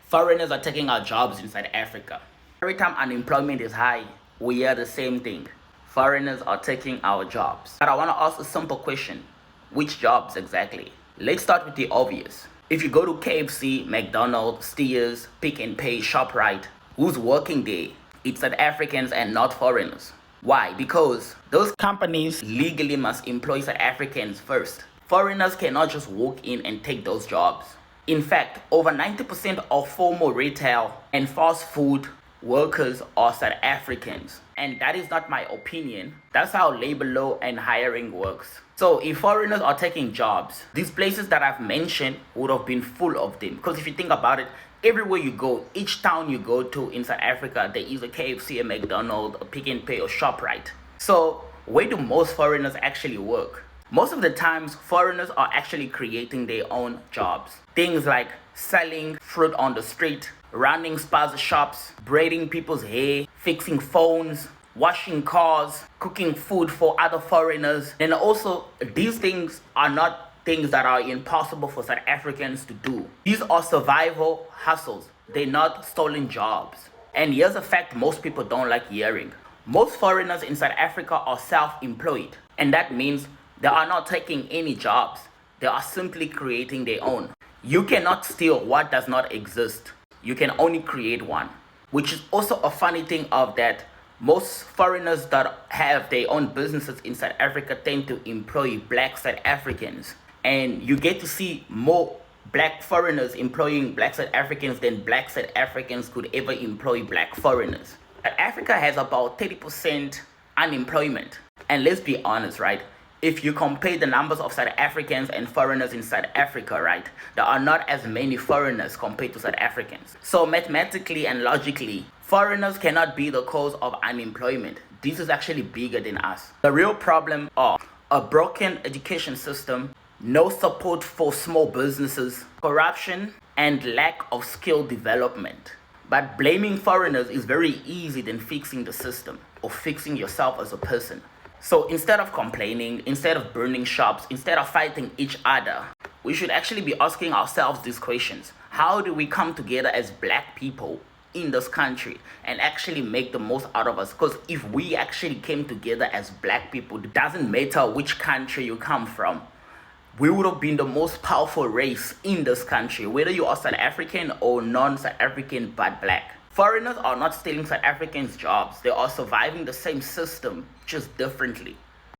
Foreigners are taking our jobs in South Africa. Every time unemployment is high, we hear the same thing. Foreigners are taking our jobs. But I want to ask a simple question. Which jobs exactly? Let's start with the obvious. If you go to KFC, McDonald's, Steers, Pick and Pay, ShopRite, who's working there? It's South Africans and not foreigners. Why? Because those companies legally must employ South Africans first. Foreigners cannot just walk in and take those jobs. In fact, over 90% of formal retail and fast food workers are South Africans. And that is not my opinion. That's how labor law and hiring works. So if foreigners are taking jobs, these places that I've mentioned would have been full of them. Because if you think about it, everywhere you go, each town you go to in South Africa, there is a KFC, a McDonald's, a Pick and Pay, or ShopRite. So where do most foreigners actually work? Most of the times, foreigners are actually creating their own jobs. Things like selling fruit on the street, running spaza shops, braiding people's hair, fixing phones, washing cars, cooking food for other foreigners. And also, these things are not things that are impossible for South Africans to do. These are survival hustles. They're not stolen jobs. And here's a fact most people don't like hearing. Most foreigners in South Africa are self-employed. And that means they are not taking any jobs. They are simply creating their own. You cannot steal what does not exist. You can only create one. Which is also a funny thing of that most foreigners that have their own businesses in South Africa tend to employ black South Africans. And you get to see more black foreigners employing black South Africans than black South Africans could ever employ black foreigners. South Africa has about 30% unemployment. And let's be honest, right? If you compare the numbers of South Africans and foreigners in South Africa, right, there are not as many foreigners compared to South Africans. So mathematically and logically, foreigners cannot be the cause of unemployment. This is actually bigger than us. The real problem are a broken education system, no support for small businesses, corruption, and lack of skill development. But blaming foreigners is very easy than fixing the system or fixing yourself as a person. So instead of complaining, instead of burning shops, instead of fighting each other, we should actually be asking ourselves these questions. How do we come together as black people in this country and actually make the most out of us? Because if we actually came together as black people, it doesn't matter which country you come from, we would have been the most powerful race in this country, whether you are South African or non-South African but black. Foreigners are not stealing South Africans' jobs. They are surviving the same system, just differently.